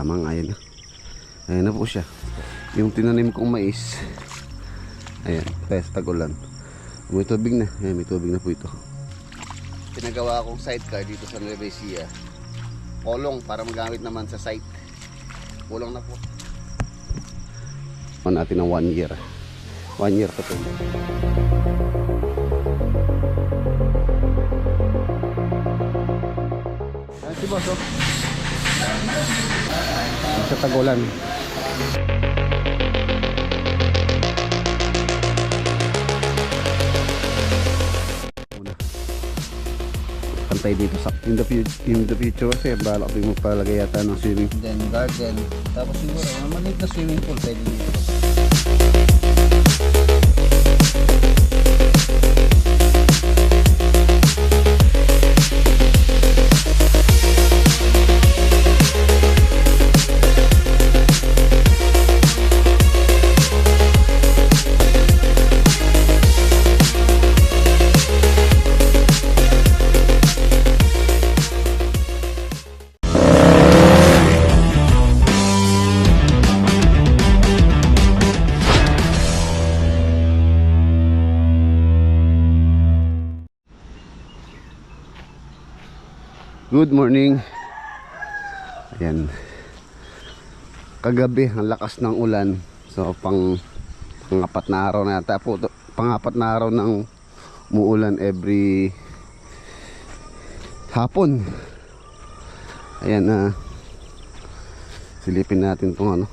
Tamang ayun na. Ayun na po siya. Yung tinanim kong mais. Ayan, tayo sa tag-ulan. May tubig na. Ayan, may tubig na po ito. Pinagawa akong sidecar dito sa Nueva Ecija. Kolong para magamit naman sa site. Kulang na po. Natin ng 1 year. 1 year pa ito. Ayan si boss, oh. Sa tag-ulan. Pantay dito sa in the future kasi balak ko yung magpalagay yata ng swimming then garden, tapos siguro maliit na swimming pool pwede dito. Good morning. Ayan. Kagabi ang lakas ng ulan. So pang-apat na araw na yata po. Pang-apat na araw ng umuulan every hapon. Ayan, silipin natin tong ano.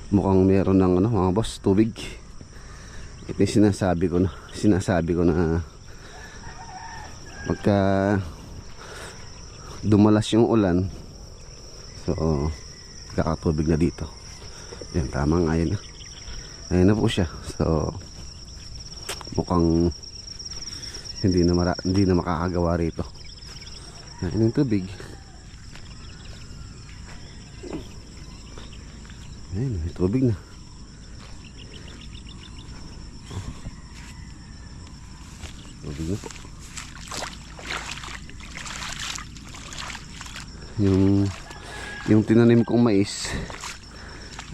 Mukhang meron ng ano, mga boss, tubig. Ito yung sinasabi ko na pagka dumalas yung ulan, so kakatubig na dito. Yan, tamang ayun na po siya. So mukhang hindi na makakagawa rito. Ayun yung tubig. Ayun, may tubig na. Tubig na po. Yung tinanim kong mais,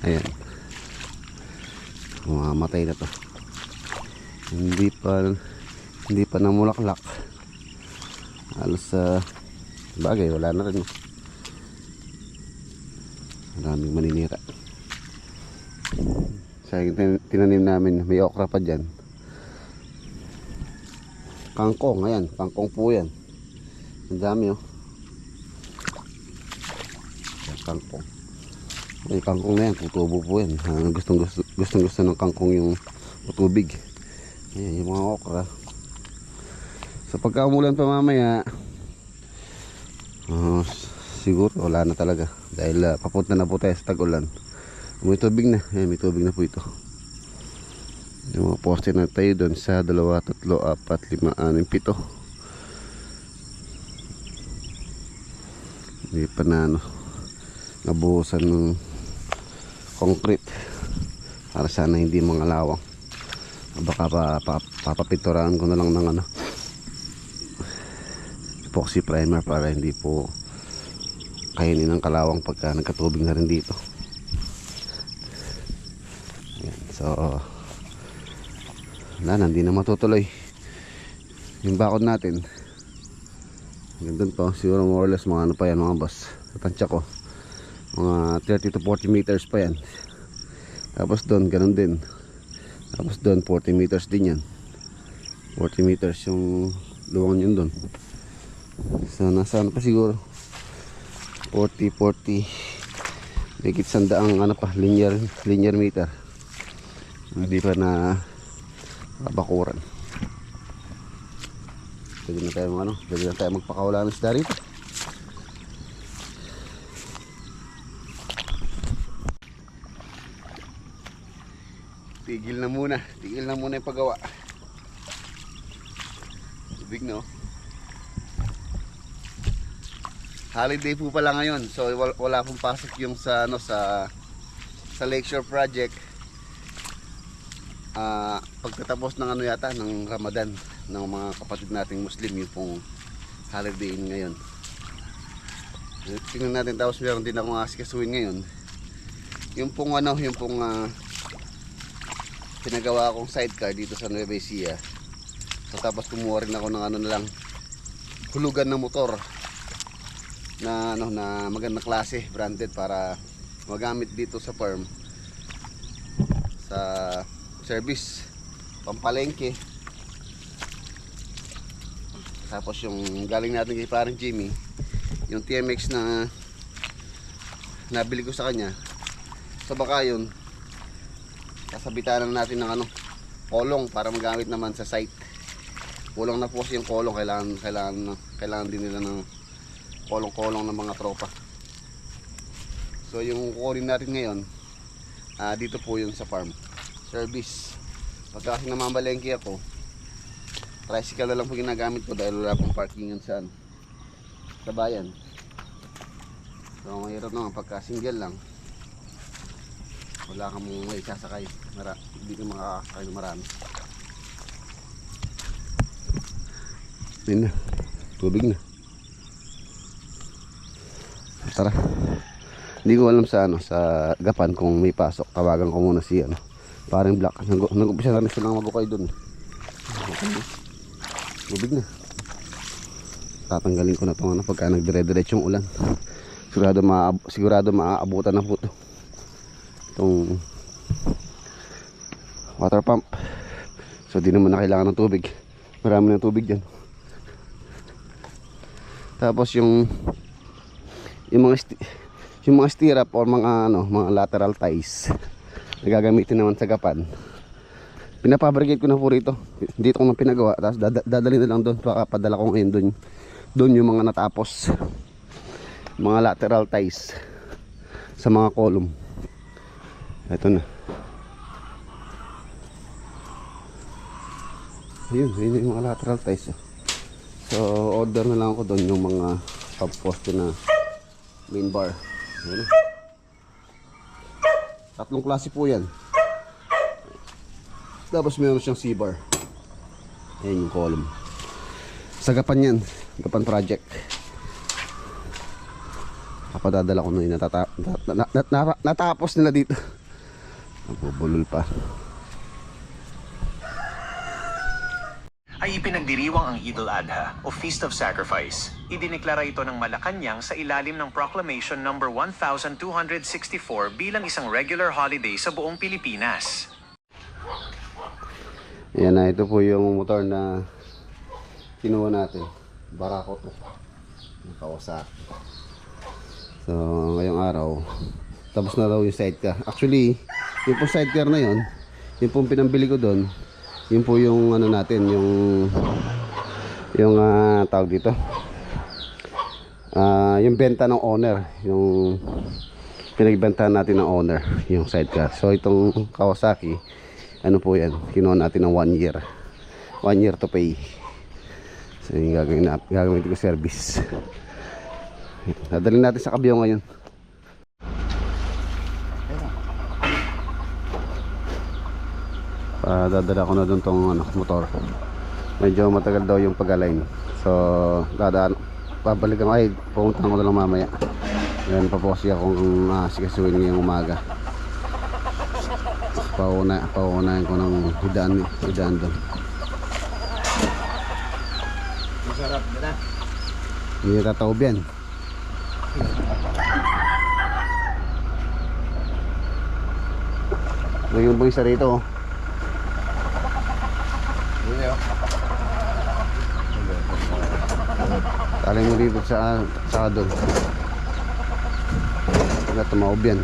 ayan, mamamatay na to. Hindi pa namulaklak. Halos bagay wala na rin. Maraming maninira. Sa tinanim namin, may okra pa dyan. Kangkong, ayan, kangkong po yan. Ang dami, oh. Kangkong. Ay, kangkong na yan, tutubo po yan. Gustong-gusto ng kangkong yung tubig. Ayan, yung mga okra. So pagka umulan pa mamaya, siguro wala na talaga. Dahil papunta na po tayo sa tag-ulan. May tubig na. Ayan, may tubig na po ito. Yung mga poste na tayo doon sa 2, 3, 4, 5, 6, 7. Hindi pa na ano, nabuhusan ng concrete para sana hindi mga lawang. Baka papapinturahan ko na lang ng ano, epoxy primer para hindi po kainin ng kalawang pagka nagkatubig na rin dito. Ayan, so hindi na matutuloy yung bakod natin. Gandun pa, siguro more or less mga ano pa yan mga boss. Sa tansya ko mga 30 to 40 meters pa yan. Tapos doon ganun din. Tapos doon 40 meters din yan. 40 meters yung luwang yun doon. So nasa ano pa siguro 40 higit 100 ano pa linear meter. Hindi pa na bakuran. Pwede na tayo magpakawala ng isda rito. Tigil na muna yung paggawa. Big no. Holiday po pala ngayon. So wala pong pasok yung sa Lakeshore project. Pagtatapos ng ano yata ng Ramadan ng mga kapatid nating Muslim, yung pong holiday ngayon. Tingnan natin, tapos meron din akong asikasuhin ngayon. Yung pong pinagawa akong sidecar dito sa Nueva Ecija. So tapos kumuha rin ako ng na lang, hulugan ng motor na na magandang klase, branded, para magamit dito sa farm sa service, pampalengke. Tapos yung galing natin kay parang Jimmy, yung TMX na nabili ko sa kanya, so baka yun kasabitan na natin ng kolong para magamit naman sa site. Kulang na po kasi yung kolong, kailangan din nila ng kolong-kolong ng mga tropa. So yung kukunin natin ngayon, dito po yun sa farm service. Pagka kasi namamalengke ako, tricycle na lang po ginagamit ko dahil wala pong parkingan sa bayan. So mahirap naman pagka single lang, wala kang may sasakay, hindi ka makakasakay ng marami. Yun na, tubig na. Tara. Hindi ko alam sa sa Gapan kung may pasok. Tawagan ko muna si parang Black. Nag-umpisa na silang mabukay doon. Tubig na. Tatanggalin ko na itong pagka nagdire-diretso yung ulan. Sigurado maaabutan na po ito. Itong water pump. So di naman na kailangan ng tubig. Marami ng tubig dyan. Tapos yung mga stirrup or mga lateral ties na gagamitin naman sa Gapan, pinapabrigate ko na po rito. Dito ko na pinagawa, tapos dadalhin na lang doon. Padala ko ngayon doon yung mga natapos, mga lateral ties sa mga column. Ito na, ayun yung mga lateral ties. So order na lang ako doon yung mga pag-poste na main bar. Ayan. Tatlong klase po yan. Tapos meron siyang C-bar. Ayan yung column. Sa Gapan yan, Gapan project. Kapadadala ko na yun. Natapos nila dito. Nabubulol pa. Ay ipinagdiriwang ang Eid al-Adha o Feast of Sacrifice. Idineklara ito ng Malacanang sa ilalim ng Proclamation No. 1264 bilang isang regular holiday sa buong Pilipinas. Yan na, ito po yung motor na kinuha natin. Barako to. Kawasaki. So ngayong araw, tapos na daw yung sidecar. Actually, yung po sidecar na yun, yung po pinambili ko doon, yun po yung natin, yung tawag dito, yung benta ng owner, yung pinagbentahan natin ng owner, yung sidecar. So itong Kawasaki, ano po yan, kinuha natin ng 1 year to pay. So yung gagawin ko service. Dadalhin natin sa Kabyaw ngayon. Dadala ko na doon tong motor. Medyo matagal daw yung pag-align. So babalikan pumunta ko na lang mamaya. Yan, paposi akong sikasuhin ngayong umaga. Paunahin ko ng hidaan doon. Masarap na. Hindi tataob yan. Yung boy sa rito. Tali mo dito sa doon. Wala tumaob yan.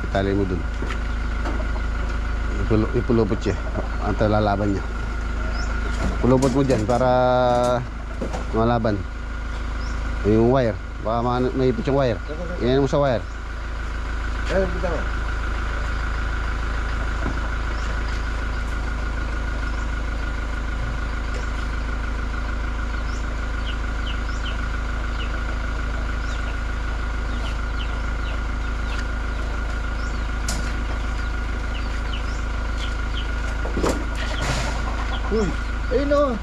Tali mo dun. Ipulupot siya. Ang lalaban niya. Pulupot mo dyan para malaban. Yung wire. Baka maipit yung wire. Iyan mo sa wire. Uy, ayun o.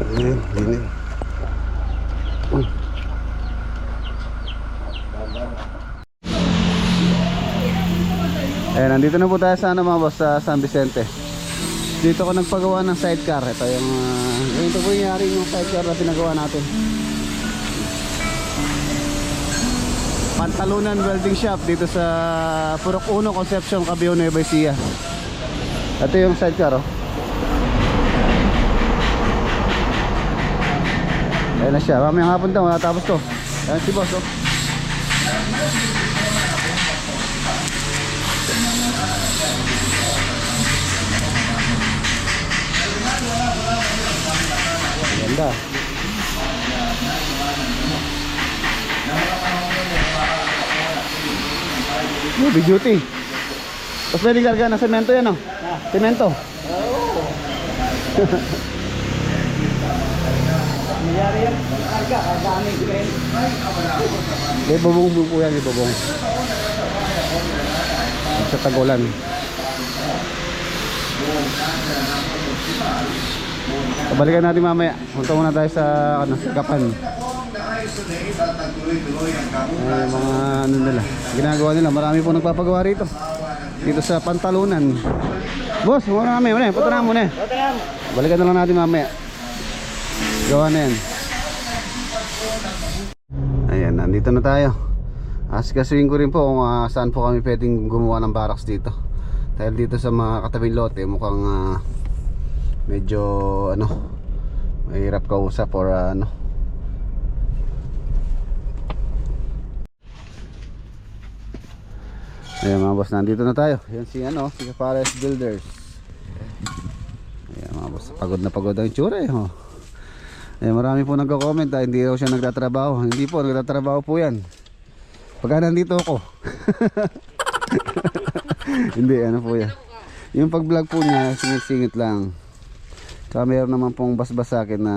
Ayun, yun. Ayan, nandito na po tayo sa ano mga boss, sa San Vicente. Dito ko nagpagawa ng sidecar. Ito yung ito po yung yari yung sidecar na pinagawa natin. Pantalunan Welding Shop dito sa Purok 1, Concepcion, Cabio, Nueva Ecija. Ito yung sidecar, oh. Ayan na siya. Mamayang hapon daw, matapos to. Ayan si boss, oh. Ganda. Big duty. Tapos pwede karga ng semento yan, oh. Semento. Nangyari yan. Karga, karga din. Ibabong po yan, ibabong. Sa tagulan. Balikan natin mamaya. Punta muna tayo sa ano, Gapan. Ay, mga ano nila, ginagawa nila. Marami po nagpapagawa rito. Dito sa Pantalunan. Boss, muna kami. Punta na muna. Balikan na lang natin mamaya. Gawa na yan. Ayan, nandito na tayo. Asikasuhin ko rin po kung saan po kami pwedeng gumawa ng barracks dito. Dahil dito sa mga katabing lote mukhang medyo ano, mahirap kausap or ano. Ayan mga boss, nandito na tayo. Yan si ano, si Pares Builders. Ayan mga boss, pagod na pagod ang itsura eh, oh. Ayan, marami po nagko-comment hindi raw siya nagtatrabaho. Hindi po, nagtatrabaho po yan pagka nandito ako. Hindi, ano po yan, yung pag vlog po niya, singit-singit lang. Saka meron naman pong basbas sa akin na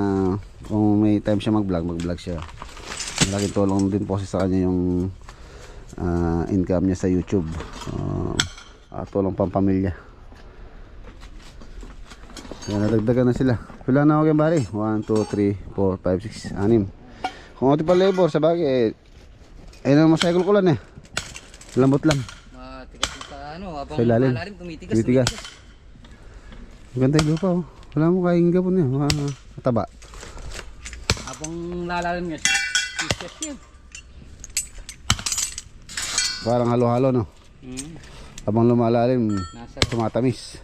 kung may time siya mag-vlog siya. Malaking tulong din po sa kanya yung income niya sa YouTube. Tulong pampamilya. Kaya nadagdagan na sila. Pila na ako kay Bari? 1, 2, 3, 4, 5, 6, 6. Kung ako pa labor sa bagay ayun ang masyagol ko lang eh. Lambot lang. Matigas sa ano, habang sa ilalim. malalim tumitigas. Tumitigas. Maganda yung lupa, oh. Wala mo kaing gapon yan, mga mataba. Habang lalalim niya, tigas yan. Parang halo-halo, no? Habang lumalalim, Nasa tumatamis.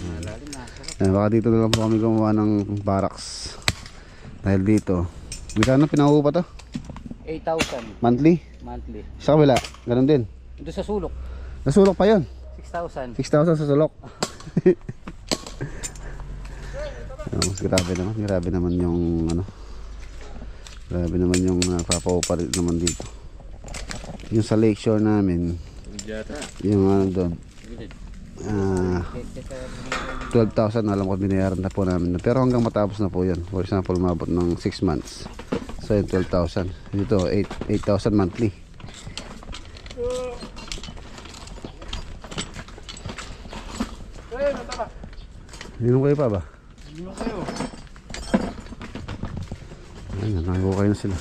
malalim, nasa. Baka dito na lang po kami gumawa ng barracks. Dahil dito magkano pinauupa to? 8,000 Monthly? monthly. Sa kabila, ganun din. Doon sa sulok, Nasulok pa yun. 6,000. 6,000 sa sulok. Grabe naman yung ano. Grabe naman yung napapaupa rin naman dito. Yung sa lakeshore namin, yung ano doon, 12,000 alam ko binayaran na po namin. Pero hanggang matapos na po yun. For example, umabot ng 6 months. So yung 12,000. Dito 8,000 monthly. Inom kayo pa ba? Inom kayo. Ayan, nakikukay na sila.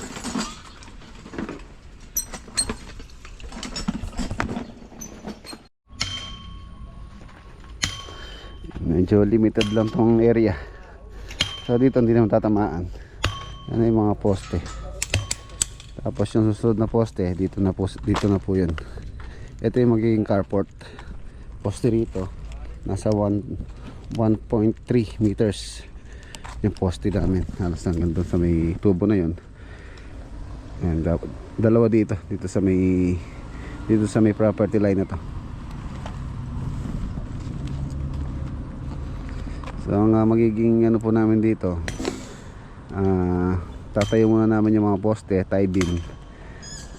Medyo limited lang tong area. So dito hindi naman tatamaan. Yan yung mga poste. Tapos yung susunod na poste, dito na po yun. Ito yung magiging carport. Poste rito. Nasa 1.3 meters yung poste namin. Halos hanggang doon sa may tubo na yun. Ayan, dalawa dito sa may property line na to. So ang magiging ano po namin dito, tatayo muna namin yung mga poste, tie beam,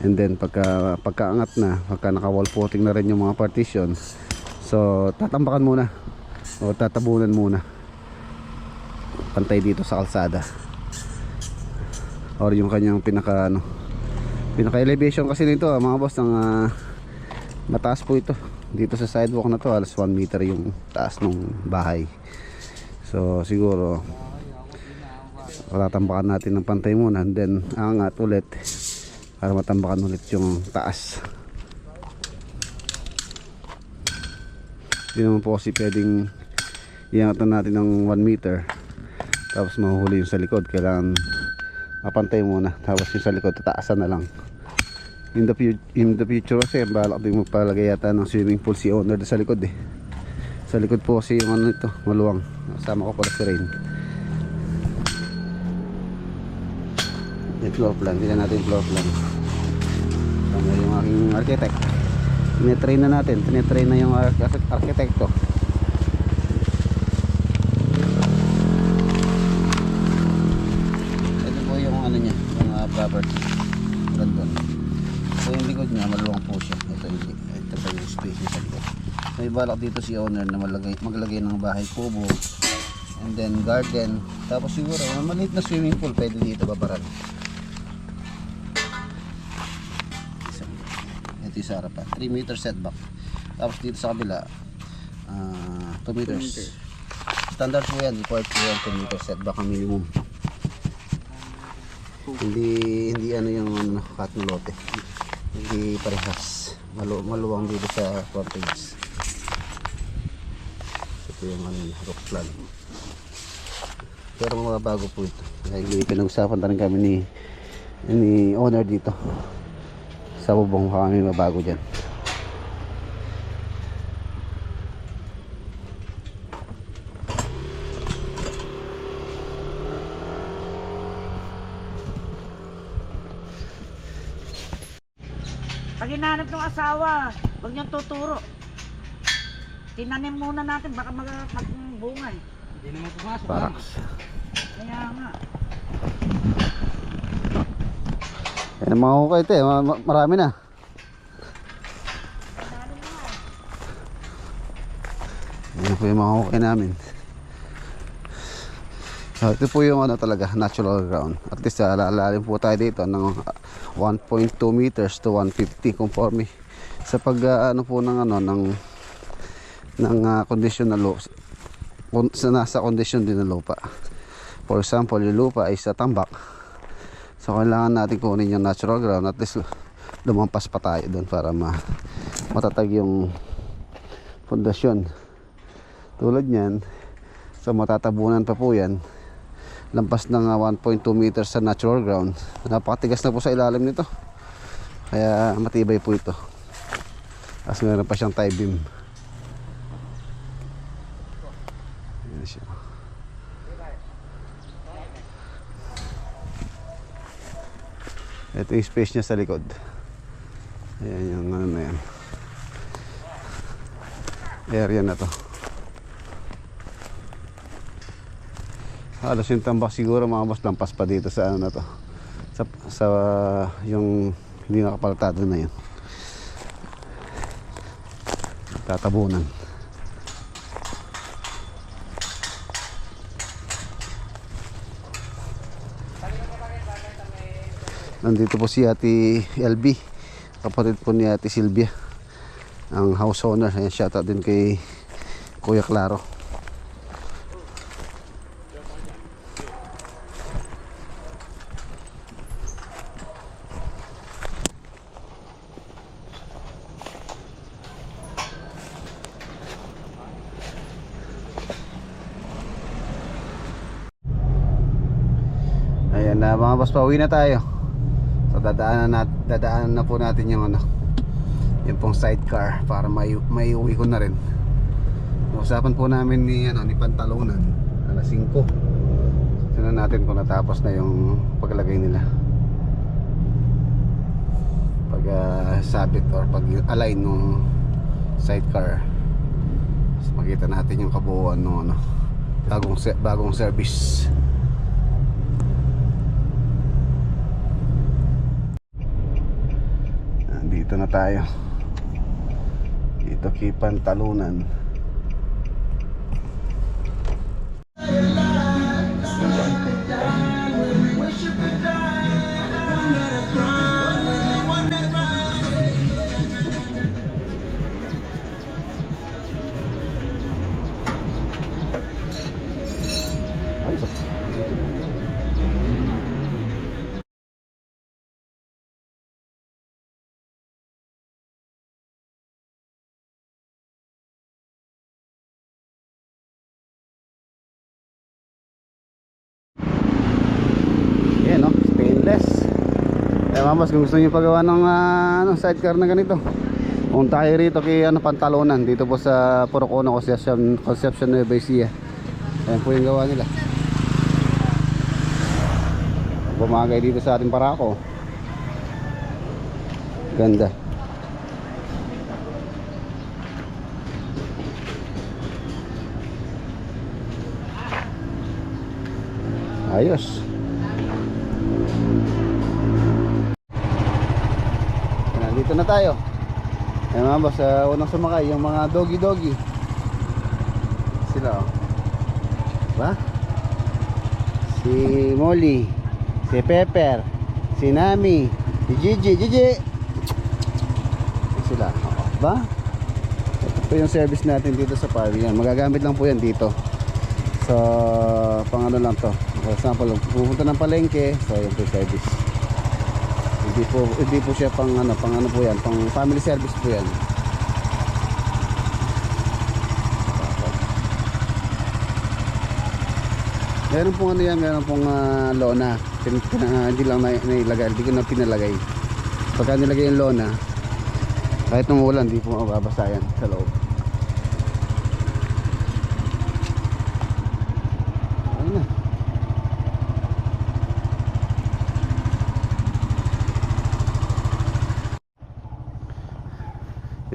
and then pagkaangat na, pagka naka wall footing na rin yung mga partitions, so tatambakan muna o tatabunan muna pantay dito sa kalsada, or yung kanyang pinaka elevation kasi nito mga boss, ng mataas po ito dito sa sidewalk na to, halos 1 meter yung taas ng bahay. So siguro tatambakan natin ng pantay muna, and then angat ulit para matambakan ulit yung taas. Hindi naman po kasi pwedeng iangatan natin ng 1 meter tapos mahuhuli yung sa likod. Kailangan mapantay muna, tapos yung sa likod tataasan na lang. In the future kasi balak din magpalagay yata ng swimming pool si owner sa likod eh. Sa likod po kasi yung ano ito, maluwang. Kasama ko pala si Rain. Yung floor plan, tingnan natin yung floor plan. Tama yung aking architect. Tinetrain na natin, tinetrain na yung arkitekto. Ito po yung ano niya, yung property. Gandun. So yung likod niya, maluwang po siya. Ito hindi. Ito pa yung space niya sa likod. May balak dito si owner na maglagay ng bahay kubo, and then garden, tapos siguro maliit na swimming pool pwede dito babaran. Ito yung sa harapan, 3 meter setback. Tapos dito sa kabila 2 meters. Standard po yan, required po yan, 2 meter setback ang minimum. Hindi ano yung cut ng lote, hindi parehas. Maluwang dito sa frontage. Ito yung ano, roof plan. Pero mga bago po ito. Dahil pinag-usapan na rin kami ni owner dito. Sa bubong kami mabago dyan. Pag hinahanap ng asawa, huwag niyong tuturo. Tinanim muna natin, baka magbunga eh. Hindi naman pumasok. Paraks. Kaya nga. Ayan mga hukay ito eh, marami na. Ayan po yung mga hukay namin. So, ito po yung ano talaga, natural ground. At least lalalim po tayo dito ng 1.2 meters to 150 conforme sa pag ano po ng ano ng condition na lupa, nasa condition din ng lupa. For example, yung lupa ay sa tambak, so kailangan natin kunin yung natural ground, at least lumampas pa tayo doon para matatag yung pundasyon. Tulad nyan, so matatabunan pa po yan, lampas ng 1.2 meters sa natural ground. Napakatigas na po sa ilalim nito, kaya matibay po ito. Tapos meron pa siyang tie beam. Ayan siya. Ito yung space niya sa likod. Ayan yung ano na yan, area na to. Halos yung tambak siguro mga boss, lampas pa dito sa ano na to, sa yung hindi nakapaltado na yun, tatabunan. Nandito po si Ate LB, kapatid po ni Ate Silvia, ang house owner. Ayan, shoutout din kay Kuya Claro. Ayan na mga boss, pauwi na tayo. So dadaanan na po natin yung ano, yung pong sidecar para may uwi ko na rin. Usapan po namin ni Pantalonan alas 5. Tignan natin kung natapos na yung paglagay nila. sabit or pag align ng sidecar. So, makita natin yung kabuuan ng ano, bagong service. Dito na tayo. Dito kay Pantalunan. Yan no, stainless. Mambas, kung gusto niyo pagawa ng sidecar na ganito, punta kayo rito kay Pantalunan, dito po sa Porocono, Concepcion Nueva Ecija. Ayan po yung gawa nila. Bumagay dito sa ating Paraco. Ganda. Ayos. Nandito na tayo. Ayan mga boss, unang sumakay yung mga doggy sila oh. Ba? Si Molly, si Pepper, si Nami, si Gigi sila oh. Ba? Ito po yung service natin dito sa farm. Yan, magagamit lang po yan dito. So, pang ano lang to. For example, pupunta ng palengke, so yung po service. Hindi po siya pang ano po yan, pang family service po yan. Meron pong ano yan, meron pong lona. Hindi lang nailagay, hindi ko na pinalagay. Pagka nilagay yung lona, kahit nung ulan, hindi po mababasa yan sa loob.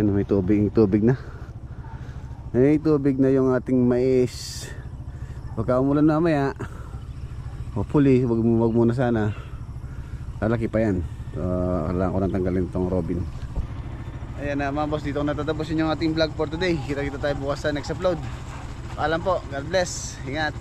Yan, may tubig na. May tubig na yung ating mais. Pagka umulan na mamaya, hopefully wag muna sana. Lalaki pa yan. So, kailangan ko nang tanggalin itong Robin. Ayan na mga boss, dito ko natatapusin yung ating vlog for today. Kita tayo bukas sa next upload. Paalam po, God bless, ingat.